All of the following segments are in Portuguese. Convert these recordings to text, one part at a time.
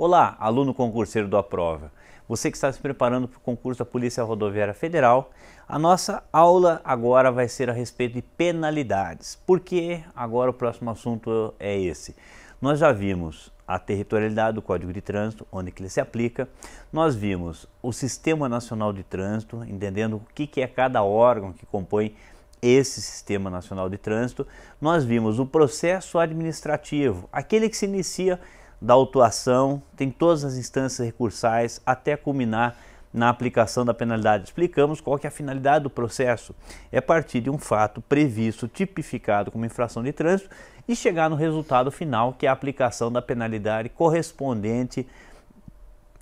Olá, aluno concurseiro do Aprova. Você que está se preparando para o concurso da Polícia Rodoviária Federal, a nossa aula agora vai ser a respeito de penalidades. Por que agora o próximo assunto é esse? Nós já vimos a territorialidade do Código de Trânsito, onde que ele se aplica. Nós vimos o Sistema Nacional de Trânsito, entendendo o que é cada órgão que compõe esse Sistema Nacional de Trânsito. Nós vimos o processo administrativo, aquele que se inicia da autuação, tem todas as instâncias recursais até culminar na aplicação da penalidade. Explicamos qual que é a finalidade do processo. É partir de um fato previsto, tipificado como infração de trânsito e chegar no resultado final, que é a aplicação da penalidade correspondente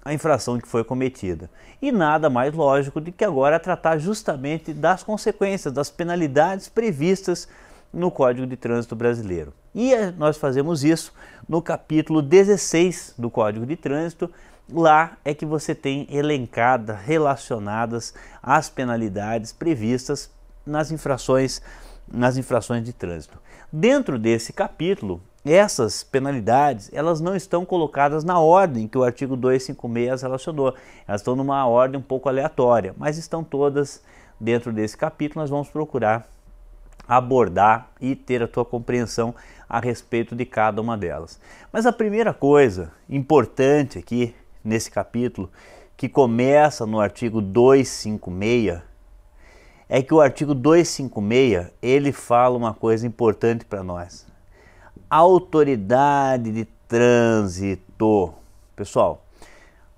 à infração que foi cometida. E nada mais lógico do que agora tratar justamente das consequências, das penalidades previstas no Código de Trânsito brasileiro. E nós fazemos isso no capítulo 16 do Código de Trânsito. Lá é que você tem elencadas, relacionadas às penalidades previstas nas infrações de trânsito. Dentro desse capítulo, essas penalidades, elas não estão colocadas na ordem que o artigo 256 as relacionou. Elas estão numa ordem um pouco aleatória, mas estão todas dentro desse capítulo. Nós vamos procurar abordar e ter a tua compreensão a respeito de cada uma delas. Mas a primeira coisa importante aqui nesse capítulo, que começa no artigo 256, é que o artigo 256, ele fala uma coisa importante para nós. Autoridade de trânsito. Pessoal,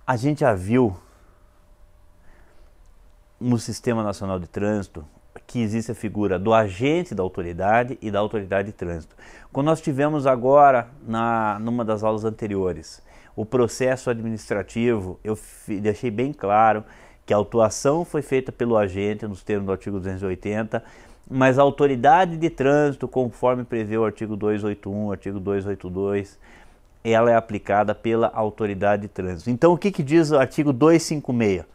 a gente já viu no Sistema Nacional de Trânsito que existe a figura do agente da autoridade e da autoridade de trânsito. Quando nós tivemos agora, numa das aulas anteriores, o processo administrativo, eu deixei bem claro que a autuação foi feita pelo agente nos termos do artigo 280, mas a autoridade de trânsito, conforme prevê o artigo 281, o artigo 282, ela é aplicada pela autoridade de trânsito. Então o que diz o artigo 256?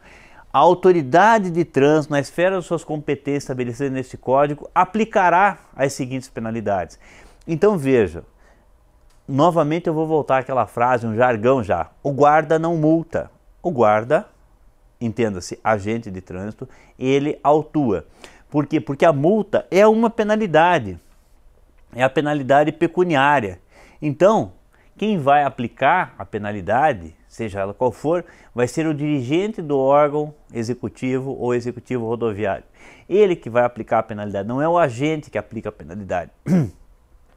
A autoridade de trânsito, na esfera das suas competências estabelecidas neste código, aplicará as seguintes penalidades. Então veja, novamente eu vou voltar àquela frase, um jargão já. O guarda não multa. O guarda, entenda-se, agente de trânsito, ele autua. Por quê? Porque a multa é uma penalidade. É a penalidade pecuniária. Então, quem vai aplicar a penalidade, seja ela qual for, vai ser o dirigente do órgão executivo ou executivo rodoviário. Ele que vai aplicar a penalidade, não é o agente que aplica a penalidade.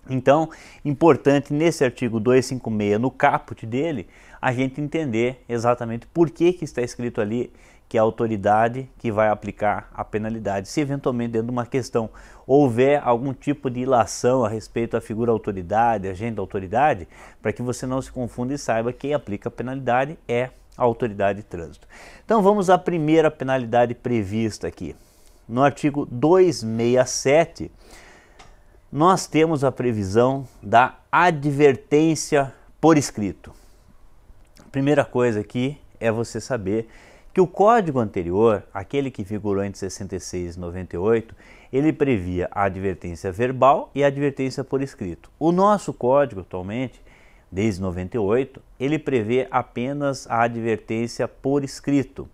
Então, importante nesse artigo 256, no caput dele, a gente entender exatamente por que está escrito ali que é a autoridade que vai aplicar a penalidade. Se eventualmente dentro de uma questão houver algum tipo de ilação a respeito da figura autoridade, agente da autoridade, para que você não se confunda e saiba que quem aplica a penalidade é a autoridade de trânsito. Então vamos à primeira penalidade prevista aqui. No artigo 267, nós temos a previsão da advertência por escrito. A primeira coisa aqui é você saber que o código anterior, aquele que vigorou entre 66 e 98, ele previa a advertência verbal e a advertência por escrito. O nosso código atualmente, desde 98, ele prevê apenas a advertência por escrito.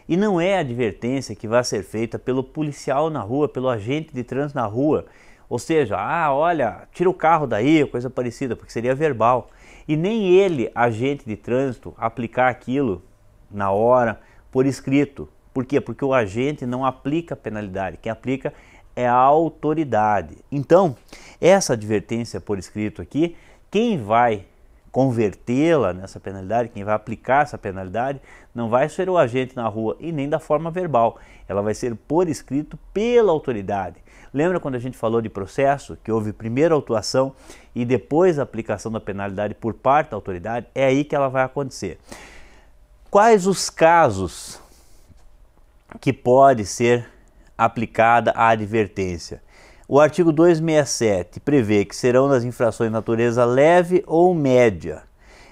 E não é a advertência que vai ser feita pelo policial na rua, pelo agente de trânsito na rua. Ou seja, olha, tira o carro daí, coisa parecida, porque seria verbal. E nem ele, agente de trânsito, aplicar aquilo na hora, por escrito. Por quê? Porque o agente não aplica a penalidade, quem aplica é a autoridade. Então, essa advertência por escrito aqui, quem vai convertê-la nessa penalidade, quem vai aplicar essa penalidade, não vai ser o agente na rua e nem da forma verbal. Ela vai ser por escrito pela autoridade. Lembra quando a gente falou de processo, que houve primeiro a autuação e depois a aplicação da penalidade por parte da autoridade? É aí que ela vai acontecer. Quais os casos que pode ser aplicada a advertência? O artigo 267 prevê que serão nas infrações de natureza leve ou média.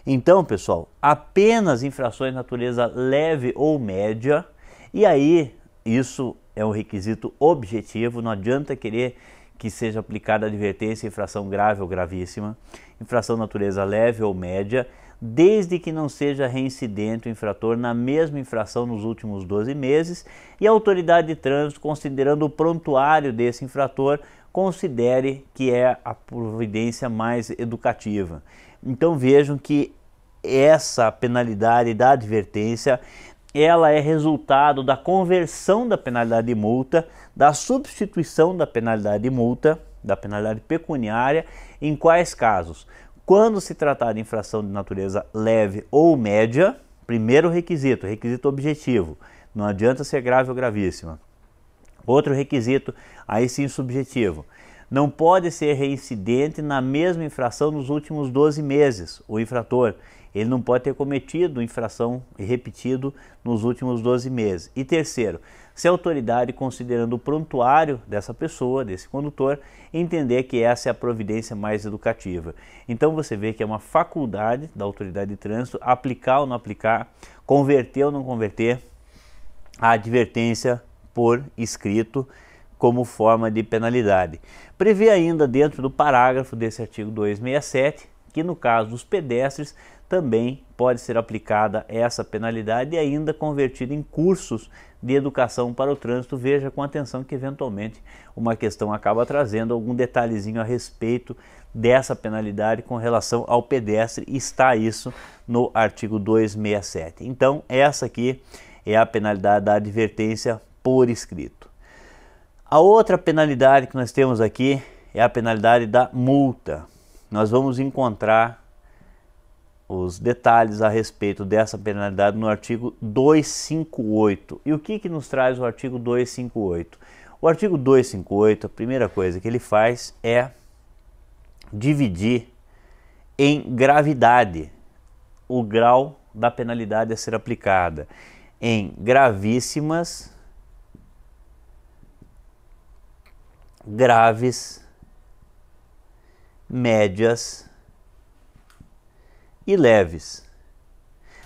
Então, pessoal, apenas infrações de natureza leve ou média, e aí isso é um requisito objetivo, não adianta querer que seja aplicada a advertência em infração grave ou gravíssima, infração de natureza leve ou média, desde que não seja reincidente o infrator na mesma infração nos últimos 12 meses e a autoridade de trânsito, considerando o prontuário desse infrator, considere que é a providência mais educativa. Então vejam que essa penalidade da advertência, ela é resultado da conversão da penalidade de multa, da substituição da penalidade de multa, da penalidade pecuniária, em quais casos? Quando se tratar de infração de natureza leve ou média, primeiro requisito, requisito objetivo, não adianta ser grave ou gravíssima. Outro requisito, aí sim subjetivo, não pode ser reincidente na mesma infração nos últimos 12 meses, o infrator. Ele não pode ter cometido infração repetido nos últimos 12 meses. E terceiro, se a autoridade, considerando o prontuário dessa pessoa, desse condutor, entender que essa é a providência mais educativa. Então você vê que é uma faculdade da autoridade de trânsito aplicar ou não aplicar, converter ou não converter a advertência por escrito como forma de penalidade. Prevê ainda dentro do parágrafo desse artigo 267 que no caso dos pedestres também pode ser aplicada essa penalidade e ainda convertida em cursos de educação para o trânsito. Veja com atenção que eventualmente uma questão acaba trazendo algum detalhezinho a respeito dessa penalidade com relação ao pedestre, e está isso no artigo 267. Então essa aqui é a penalidade da advertência por escrito. A outra penalidade que nós temos aqui é a penalidade da multa. Nós vamos encontrar os detalhes a respeito dessa penalidade no artigo 258. E o que nos traz o artigo 258? O artigo 258, a primeira coisa que ele faz é dividir em gravidade o grau da penalidade a ser aplicada em gravíssimas, graves, médias e leves.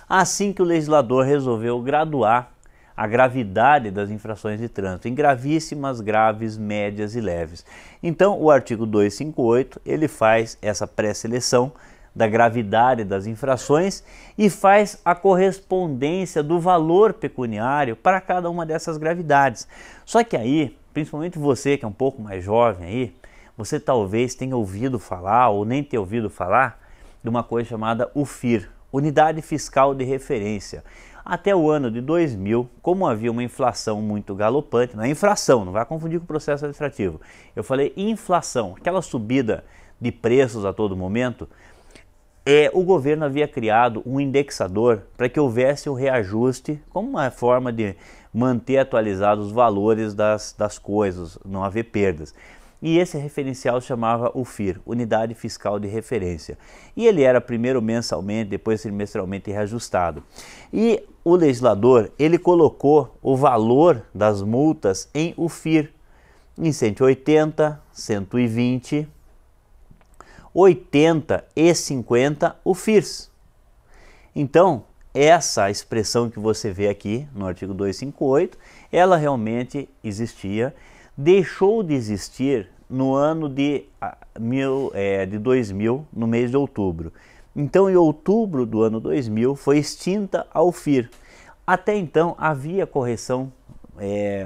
Assim que o legislador resolveu graduar a gravidade das infrações de trânsito em gravíssimas, graves, médias e leves. Então o artigo 258 ele faz essa pré-seleção da gravidade das infrações e faz a correspondência do valor pecuniário para cada uma dessas gravidades. Só que aí, principalmente você que é um pouco mais jovem aí, você talvez tenha ouvido falar ou nem tenha ouvido falar de uma coisa chamada UFIR, Unidade Fiscal de Referência. Até o ano de 2000, como havia uma inflação muito galopante, não é infração, não vai confundir com o processo administrativo, eu falei inflação, aquela subida de preços a todo momento, o governo havia criado um indexador para que houvesse um reajuste como uma forma de manter atualizados os valores das coisas, não haver perdas. E esse referencial se chamava UFIR, Unidade Fiscal de Referência. E ele era primeiro mensalmente, depois trimestralmente reajustado. E o legislador, ele colocou o valor das multas em UFIR, em 180, 120, 80 e 50 UFIRs. Então, essa expressão que você vê aqui no artigo 258, ela realmente existia, deixou de existir no ano de 2000, no mês de outubro. Então, em outubro do ano 2000, foi extinta a UFIR. Até então, havia correção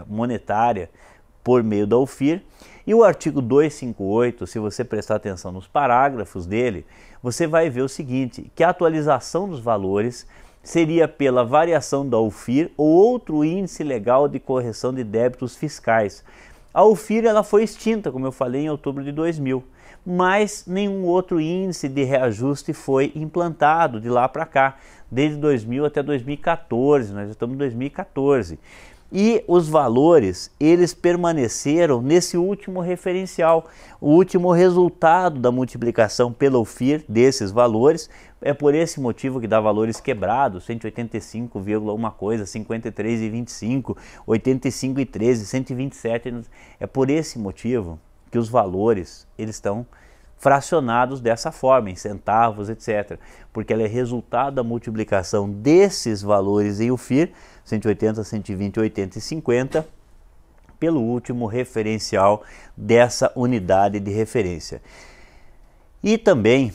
monetária por meio da UFIR, e o artigo 258, se você prestar atenção nos parágrafos dele, você vai ver o seguinte, que a atualização dos valores seria pela variação da UFIR ou outro índice legal de correção de débitos fiscais. A UFIR ela foi extinta, como eu falei, em outubro de 2000, mas nenhum outro índice de reajuste foi implantado de lá para cá, desde 2000 até 2014, nós estamos em 2014. E os valores, eles permaneceram nesse último referencial, o último resultado da multiplicação pela UFIR desses valores. É por esse motivo que dá valores quebrados, 185, uma coisa, 53,25, 85,13, 127. É por esse motivo que os valores, eles estão fracionados dessa forma, em centavos, etc. Porque ela é resultado da multiplicação desses valores em UFIR, 180, 120, 80 e 50, pelo último referencial dessa unidade de referência. E também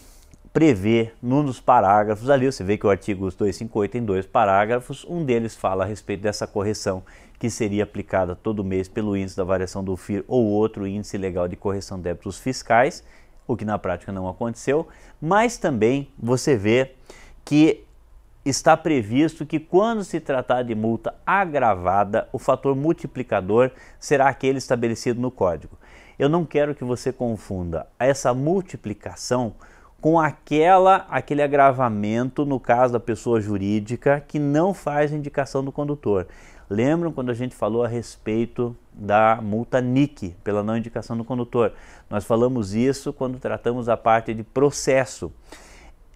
prevê num dos parágrafos ali, você vê que o artigo 258 tem 2 parágrafos, um deles fala a respeito dessa correção que seria aplicada todo mês pelo índice da variação do FIR ou outro índice legal de correção de débitos fiscais, o que na prática não aconteceu, mas também você vê que está previsto que quando se tratar de multa agravada, o fator multiplicador será aquele estabelecido no Código. Eu não quero que você confunda essa multiplicação com aquele agravamento no caso da pessoa jurídica que não faz indicação do condutor. Lembram quando a gente falou a respeito da multa NIC, pela não indicação do condutor? Nós falamos isso quando tratamos a parte de processo.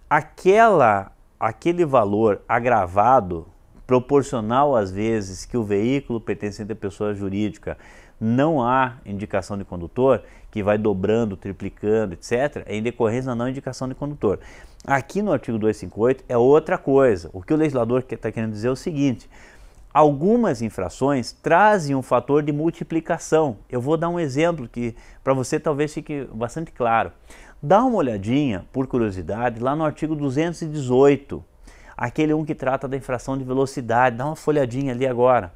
Aquele valor agravado, proporcional às vezes que o veículo pertencente à pessoa jurídica não há indicação de condutor, que vai dobrando, triplicando, etc., é em decorrência da não indicação de condutor. Aqui no artigo 258 é outra coisa. O que o legislador está querendo dizer é o seguinte: algumas infrações trazem um fator de multiplicação. Eu vou dar um exemplo que para você talvez fique bastante claro. Dá uma olhadinha, por curiosidade, lá no artigo 218, aquele que trata da infração de velocidade. Dá uma folhadinha ali agora.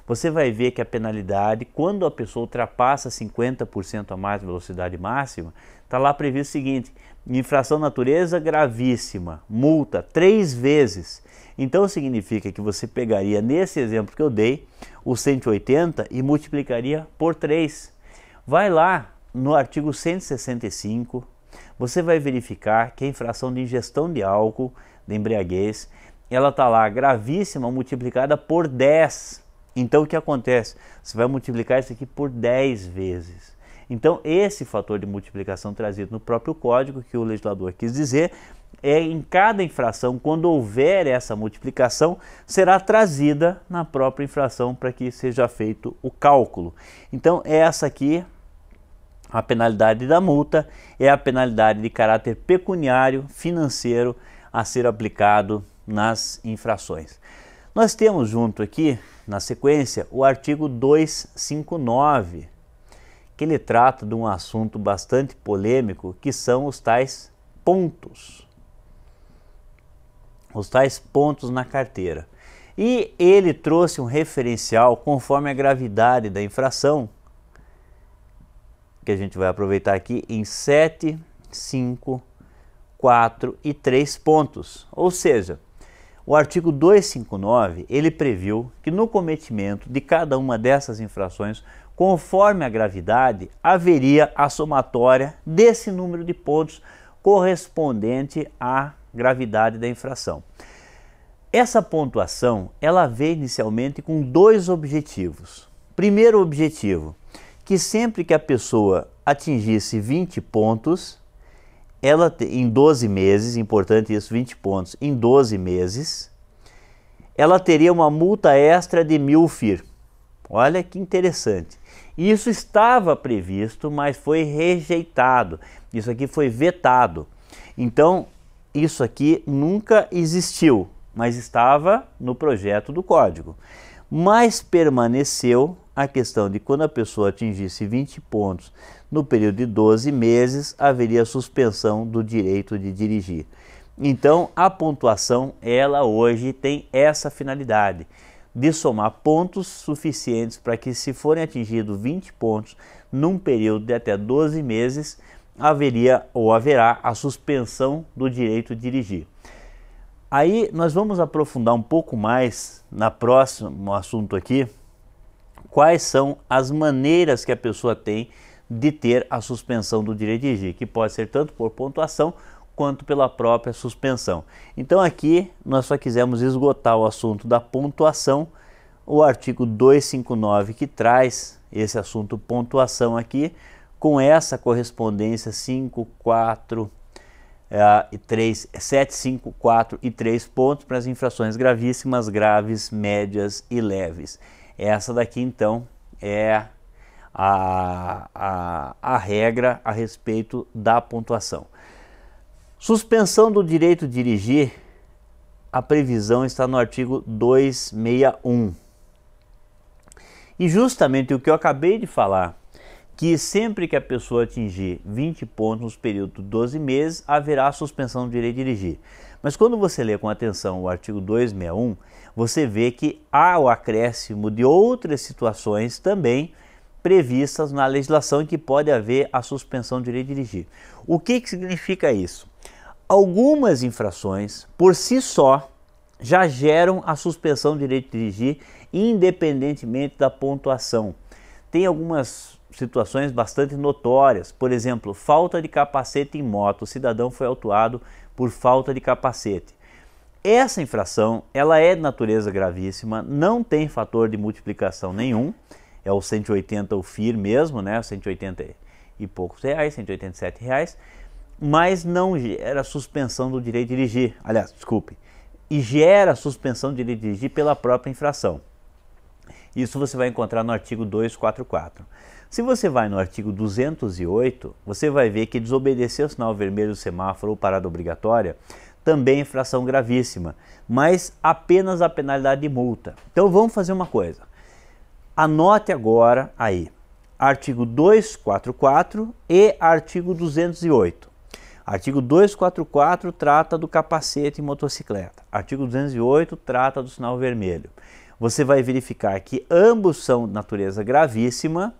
Você vai ver que a penalidade, quando a pessoa ultrapassa 50% a mais da velocidade máxima, está lá previsto o seguinte: infração natureza gravíssima, multa 3 vezes. Então significa que você pegaria, nesse exemplo que eu dei, o 180 e multiplicaria por 3. Vai lá no artigo 165, você vai verificar que a infração de ingestão de álcool, de embriaguez, ela está lá gravíssima multiplicada por 10. Então o que acontece? Você vai multiplicar isso aqui por 10 vezes. Então esse fator de multiplicação trazido no próprio código, que o legislador quis dizer, é em cada infração, quando houver essa multiplicação, será trazida na própria infração para que seja feito o cálculo. Então essa aqui, a penalidade da multa, é a penalidade de caráter pecuniário, financeiro, a ser aplicado nas infrações. Nós temos junto aqui, na sequência, o artigo 259, que ele trata de um assunto bastante polêmico, que são os tais pontos. Os tais pontos na carteira. E ele trouxe um referencial conforme a gravidade da infração, que a gente vai aproveitar aqui em 7, 5, 4 e 3 pontos. Ou seja, o artigo 259, ele previu que no cometimento de cada uma dessas infrações, conforme a gravidade, haveria a somatória desse número de pontos correspondente à gravidade da infração. Essa pontuação, ela veio inicialmente com 2 objetivos. Primeiro objetivo, que sempre que a pessoa atingisse 20 pontos, ela em 12 meses, importante isso, 20 pontos em 12 meses, ela teria uma multa extra de 1.000 FIR. Olha que interessante. Isso estava previsto, mas foi rejeitado. Isso aqui foi vetado. Então, isso aqui nunca existiu, mas estava no projeto do código. Mas permaneceu a questão de quando a pessoa atingisse 20 pontos no período de 12 meses, haveria suspensão do direito de dirigir. Então, a pontuação, ela hoje tem essa finalidade, de somar pontos suficientes para que, se forem atingidos 20 pontos num período de até 12 meses, haverá a suspensão do direito de dirigir. Aí nós vamos aprofundar um pouco mais na próximo assunto aqui, quais são as maneiras que a pessoa tem de ter a suspensão do direito de dirigir, que pode ser tanto por pontuação quanto pela própria suspensão. Então aqui nós só quisemos esgotar o assunto da pontuação, o artigo 259 que traz esse assunto pontuação aqui, com essa correspondência 5, 4 e 3, 7, 5, 4 e 3 pontos para as infrações gravíssimas, graves, médias e leves. Essa daqui então é a regra a respeito da pontuação. Suspensão do direito de dirigir, a previsão está no artigo 261. E justamente o que eu acabei de falar, que sempre que a pessoa atingir 20 pontos nos períodos de 12 meses, haverá suspensão do direito de dirigir. Mas quando você lê com atenção o artigo 261, você vê que há o acréscimo de outras situações também previstas na legislação em que pode haver a suspensão do direito de dirigir. O que significa isso? Algumas infrações, por si só, já geram a suspensão do direito de dirigir, independentemente da pontuação. Tem algumas situações bastante notórias, por exemplo, falta de capacete em moto. O cidadão foi autuado por falta de capacete. Essa infração, ela é de natureza gravíssima, não tem fator de multiplicação nenhum, é o 180 o FIR mesmo, né, 180 e poucos reais, 187 reais, mas não gera suspensão do direito de dirigir, aliás, desculpe, e gera suspensão do direito de dirigir pela própria infração. Isso você vai encontrar no artigo 244. Se você vai no artigo 208, você vai ver que desobedecer o sinal vermelho do semáforo ou parada obrigatória também é infração gravíssima, mas apenas a penalidade de multa. Então vamos fazer uma coisa. Anote agora aí, artigo 244 e artigo 208. Artigo 244 trata do capacete em motocicleta. Artigo 208 trata do sinal vermelho. Você vai verificar que ambos são de natureza gravíssima,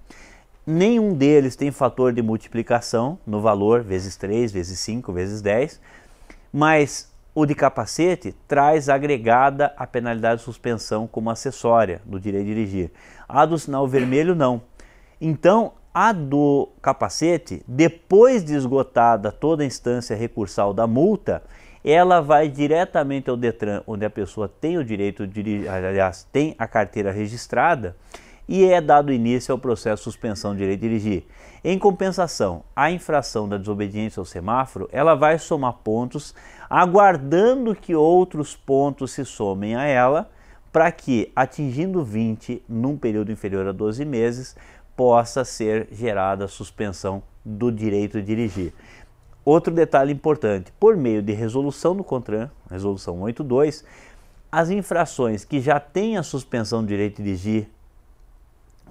nenhum deles tem fator de multiplicação no valor vezes 3, vezes 5, vezes 10, mas o de capacete traz agregada a penalidade de suspensão como acessória do direito de dirigir. A do sinal vermelho não. Então, a do capacete, depois de esgotada toda a instância recursal da multa, ela vai diretamente ao Detran, onde a pessoa tem o direito de dirigir, aliás, tem a carteira registrada, e é dado início ao processo de suspensão do direito de dirigir. Em compensação, a infração da desobediência ao semáforo, ela vai somar pontos, aguardando que outros pontos se somem a ela, para que, atingindo 20 num período inferior a 12 meses, possa ser gerada a suspensão do direito de dirigir. Outro detalhe importante, por meio de resolução do CONTRAN, resolução 82, as infrações que já têm a suspensão do direito de dirigir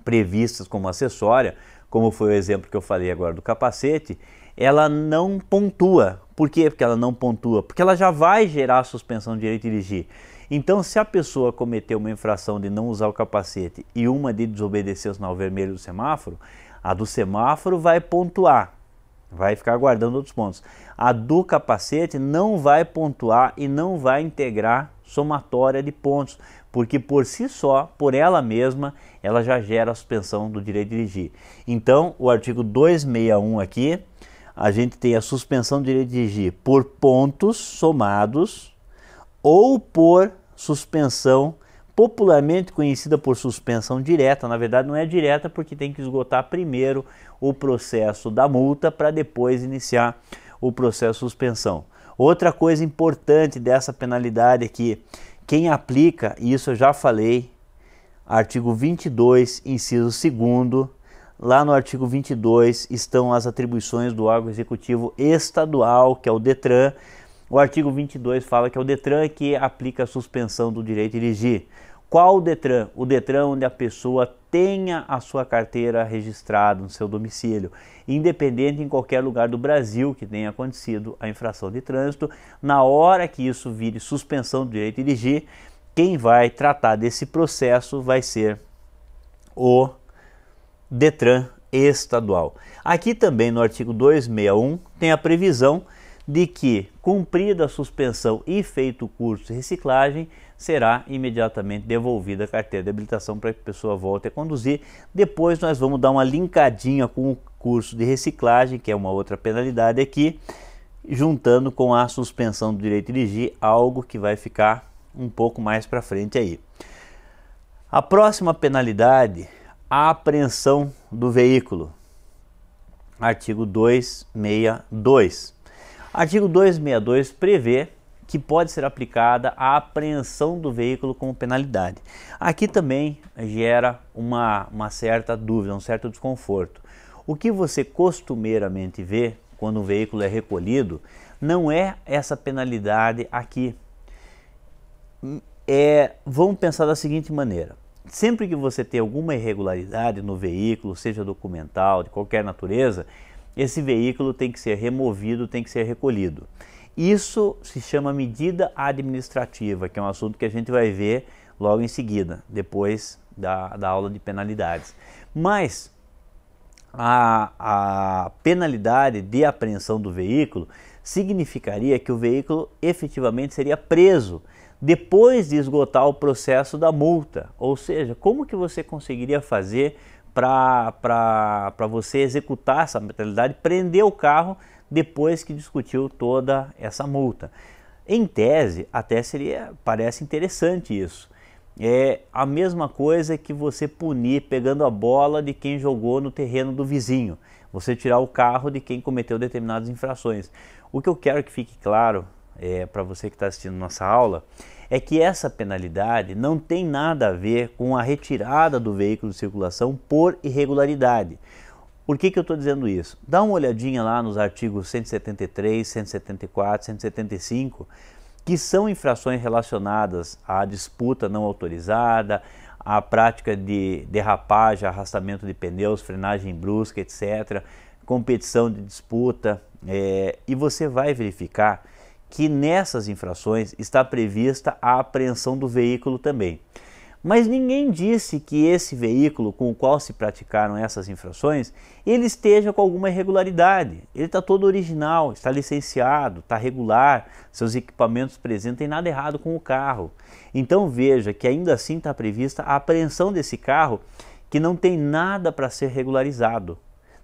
previstas como acessória, como foi o exemplo que eu falei agora do capacete, ela não pontua. Por quê? Porque ela não pontua? Porque ela já vai gerar a suspensão do direito de dirigir. Então, se a pessoa cometeu uma infração de não usar o capacete e uma de desobedecer o sinal vermelho do semáforo, a do semáforo vai pontuar, vai ficar guardando outros pontos. A do capacete não vai pontuar e não vai integrar somatória de pontos, porque por si só, por ela mesma, ela já gera a suspensão do direito de dirigir. Então, o artigo 261 aqui, a gente tem a suspensão do direito de dirigir por pontos somados ou por suspensão, popularmente conhecida por suspensão direta. Na verdade não é direta, porque tem que esgotar primeiro o processo da multa para depois iniciar o processo de suspensão. Outra coisa importante dessa penalidade é que quem aplica, e isso eu já falei, artigo 22, inciso 2º, lá no artigo 22 estão as atribuições do órgão executivo estadual, que é o DETRAN. O artigo 22 fala que é o DETRAN que aplica a suspensão do direito de dirigir. Qual o DETRAN? O DETRAN onde a pessoa tenha a sua carteira registrada no seu domicílio, independente em qualquer lugar do Brasil que tenha acontecido a infração de trânsito. Na hora que isso vire suspensão do direito de dirigir, quem vai tratar desse processo vai ser o DETRAN estadual. Aqui também no artigo 261 tem a previsão de que, cumprida a suspensão e feito o curso de reciclagem, será imediatamente devolvida a carteira de habilitação para que a pessoa volte a conduzir. Depois nós vamos dar uma linkadinha com o curso de reciclagem, que é uma outra penalidade aqui, juntando com a suspensão do direito de dirigir, algo que vai ficar um pouco mais para frente aí. A próxima penalidade, a apreensão do veículo. Artigo 262. Artigo 262 prevê que pode ser aplicada a apreensão do veículo como penalidade. Aqui também gera uma certa dúvida, um certo desconforto. O que você costumeiramente vê quando um veículo é recolhido não é essa penalidade aqui. Vamos pensar da seguinte maneira: sempre que você tem alguma irregularidade no veículo, seja documental, de qualquer natureza, esse veículo tem que ser removido, tem que ser recolhido. Isso se chama medida administrativa, que é um assunto que a gente vai ver logo em seguida, depois da aula de penalidades. Mas a penalidade de apreensão do veículo significaria que o veículo efetivamente seria preso depois de esgotar o processo da multa. Ou seja, como que você conseguiria fazer para você executar essa penalidade, prender o carro depois que discutiu toda essa multa? Em tese, até parece interessante isso. É a mesma coisa que você punir pegando a bola de quem jogou no terreno do vizinho, você tirar o carro de quem cometeu determinadas infrações. O que eu quero que fique claro para você que está assistindo nossa aula é que essa penalidade não tem nada a ver com a retirada do veículo de circulação por irregularidade. Por que eu estou dizendo isso? Dá uma olhadinha lá nos artigos 173, 174, 175, que são infrações relacionadas à disputa não autorizada, à prática de derrapagem, arrastamento de pneus, frenagem brusca, etc., competição de disputa, e você vai verificar que nessas infrações está prevista a apreensão do veículo também. Mas ninguém disse que esse veículo com o qual se praticaram essas infrações, ele esteja com alguma irregularidade. Ele está todo original, está licenciado, está regular, seus equipamentos presentes, não tem nada errado com o carro. Então veja que ainda assim está prevista a apreensão desse carro que não tem nada para ser regularizado.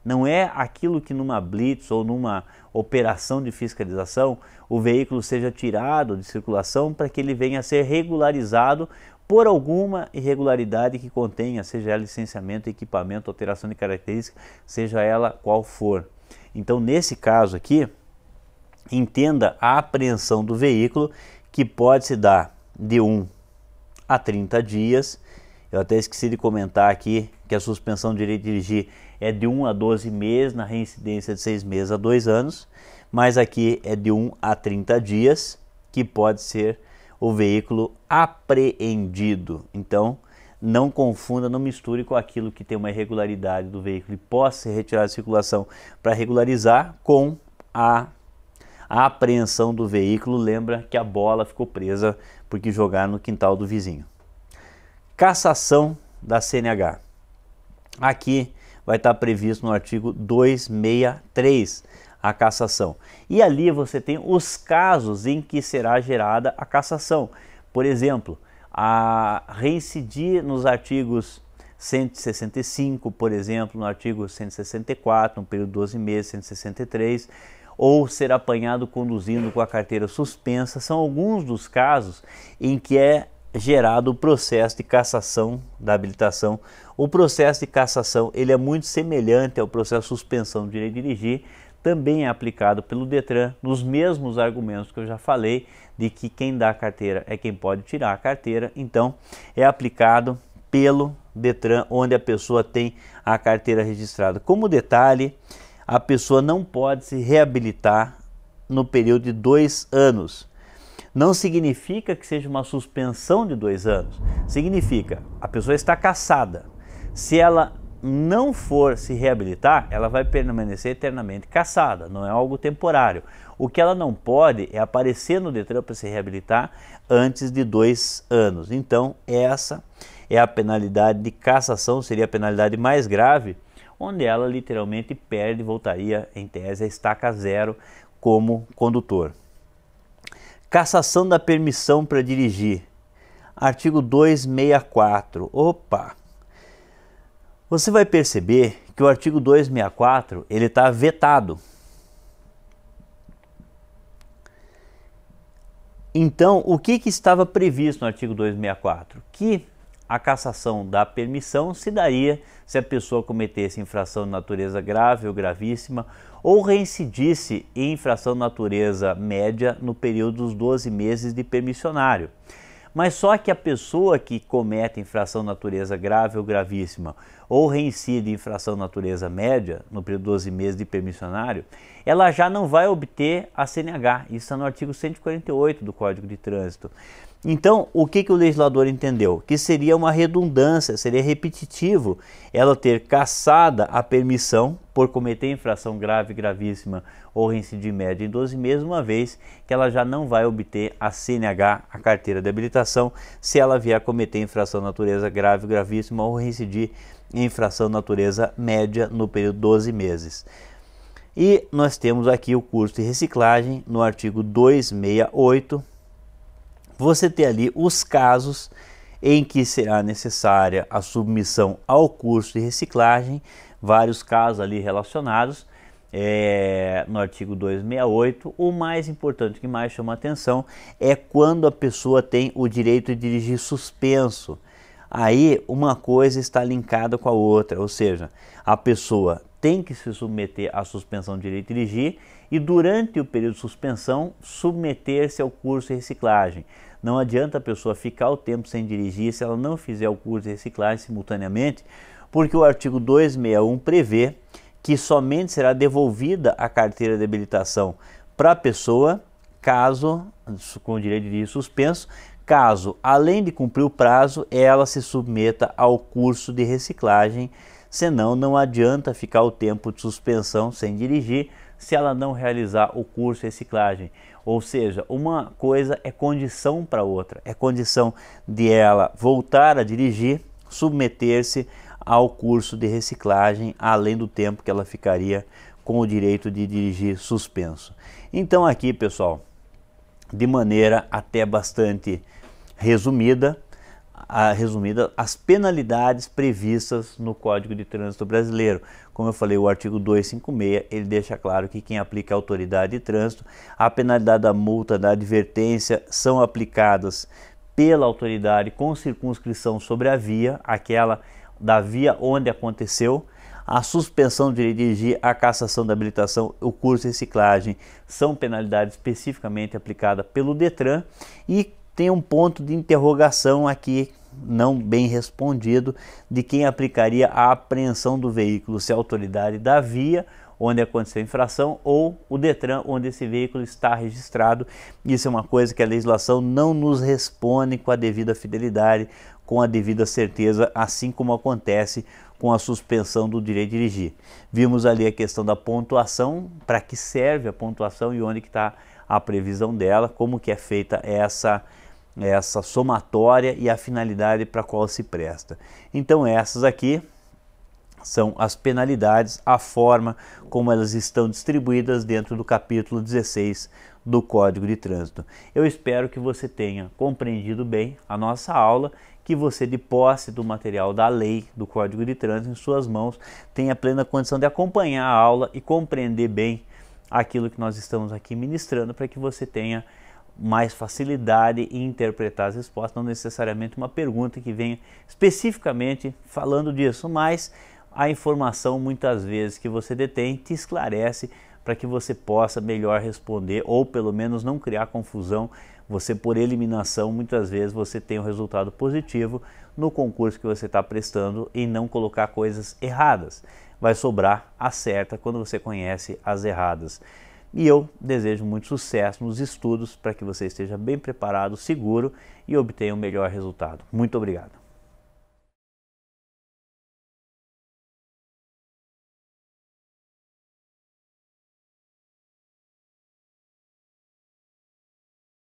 Não é aquilo que numa blitz ou numa operação de fiscalização o veículo seja tirado de circulação para que ele venha a ser regularizado por alguma irregularidade que contenha, seja ela licenciamento, equipamento, alteração de característica, seja ela qual for. Então, nesse caso aqui, entenda a apreensão do veículo, que pode se dar de 1 a 30 dias. Eu até esqueci de comentar aqui que a suspensão de direito de dirigir é de 1 a 12 meses, na reincidência de 6 meses a 2 anos, mas aqui é de 1 a 30 dias, que pode ser o veículo apreendido. Então, não confunda, não misture com aquilo que tem uma irregularidade do veículo e possa ser retirado de circulação para regularizar com a apreensão do veículo. Lembra que a bola ficou presa porque jogaram no quintal do vizinho. Cassação da CNH. Aqui vai estar previsto no artigo 263 a cassação. E ali você tem os casos em que será gerada a cassação. Por exemplo, a reincidir nos artigos 165, por exemplo, no artigo 164, no período de 12 meses, 163, ou ser apanhado conduzindo com a carteira suspensa, são alguns dos casos em que é gerado o processo de cassação da habilitação. O processo de cassação ele é muito semelhante ao processo de suspensão do direito de dirigir, também é aplicado pelo Detran nos mesmos argumentos que eu já falei, de que quem dá a carteira é quem pode tirar a carteira. Então é aplicado pelo Detran onde a pessoa tem a carteira registrada. Como detalhe, a pessoa não pode se reabilitar no período de 2 anos. Não significa que seja uma suspensão de 2 anos, significa a pessoa está cassada. Se ela não for se reabilitar, ela vai permanecer eternamente cassada, não é algo temporário. O que ela não pode é aparecer no Detran para se reabilitar antes de 2 anos. Então essa é a penalidade de cassação, seria a penalidade mais grave, onde ela literalmente perde, voltaria em tese a estaca zero como condutor. Cassação da permissão para dirigir. Artigo 264. Opa! Você vai perceber que o artigo 264 ele está vetado. Então, o que estava previsto no artigo 264? Que a cassação da permissão se daria se a pessoa cometesse infração de natureza grave ou gravíssima ou reincidisse em infração de natureza média no período dos 12 meses de permissionário. Mas só que a pessoa que comete infração de natureza grave ou gravíssima ou reincide em infração de natureza média, no período de 12 meses de permissionário, ela já não vai obter a CNH. Isso está no artigo 148 do Código de Trânsito. Então, o que o legislador entendeu? Que seria uma redundância, seria repetitivo ela ter cassada a permissão por cometer infração grave, gravíssima ou reincidir média em 12 meses, uma vez que ela já não vai obter a CNH, a carteira de habilitação, se ela vier a cometer infração de natureza grave, gravíssima ou reincidir em infração de natureza média no período de 12 meses. E nós temos aqui o curso de reciclagem no artigo 268. Você tem ali os casos em que será necessária a submissão ao curso de reciclagem, vários casos ali relacionados no artigo 268. O mais importante, que mais chama a atenção, é quando a pessoa tem o direito de dirigir suspenso. Aí uma coisa está linkada com a outra, ou seja, a pessoa tem que se submeter à suspensão de direito de dirigir e durante o período de suspensão submeter-se ao curso de reciclagem. Não adianta a pessoa ficar o tempo sem dirigir se ela não fizer o curso de reciclagem simultaneamente, porque o artigo 261 prevê que somente será devolvida a carteira de habilitação para a pessoa, caso, com o direito de dirigir suspenso, caso, além de cumprir o prazo, ela se submeta ao curso de reciclagem, senão não adianta ficar o tempo de suspensão sem dirigir se ela não realizar o curso de reciclagem. Ou seja, uma coisa é condição para outra, é condição de ela voltar a dirigir, submeter-se ao curso de reciclagem, além do tempo que ela ficaria com o direito de dirigir suspenso. Então aqui, pessoal, de maneira até bastante resumida, as penalidades previstas no Código de Trânsito Brasileiro. Como eu falei, o artigo 256, ele deixa claro que quem aplica a autoridade de trânsito, a penalidade da multa, da advertência, são aplicadas pela autoridade com circunscrição sobre a via, aquela da via onde aconteceu. A suspensão de direito de dirigir, a cassação da habilitação, o curso de reciclagem são penalidades especificamente aplicadas pelo Detran. E tem um ponto de interrogação aqui, não bem respondido, de quem aplicaria a apreensão do veículo, se a autoridade da via onde aconteceu a infração ou o Detran onde esse veículo está registrado. Isso é uma coisa que a legislação não nos responde com a devida fidelidade, com a devida certeza, assim como acontece com a suspensão do direito de dirigir. Vimos ali a questão da pontuação, para que serve a pontuação e onde que está a previsão dela, como que é feita essa somatória e a finalidade para a qual se presta. Então essas aqui são as penalidades, a forma como elas estão distribuídas dentro do capítulo 16 do Código de Trânsito. Eu espero que você tenha compreendido bem a nossa aula, que você, de posse do material da lei do Código de Trânsito em suas mãos, tenha plena condição de acompanhar a aula e compreender bem aquilo que nós estamos aqui ministrando, para que você tenha mais facilidade em interpretar as respostas, não necessariamente uma pergunta que venha especificamente falando disso, mas a informação muitas vezes que você detém te esclarece para que você possa melhor responder, ou pelo menos não criar confusão. Você, por eliminação, muitas vezes você tem um resultado positivo no concurso que você está prestando e não colocar coisas erradas. Vai sobrar a certa quando você conhece as erradas. E eu desejo muito sucesso nos estudos para que você esteja bem preparado, seguro e obtenha o melhor resultado. Muito obrigado.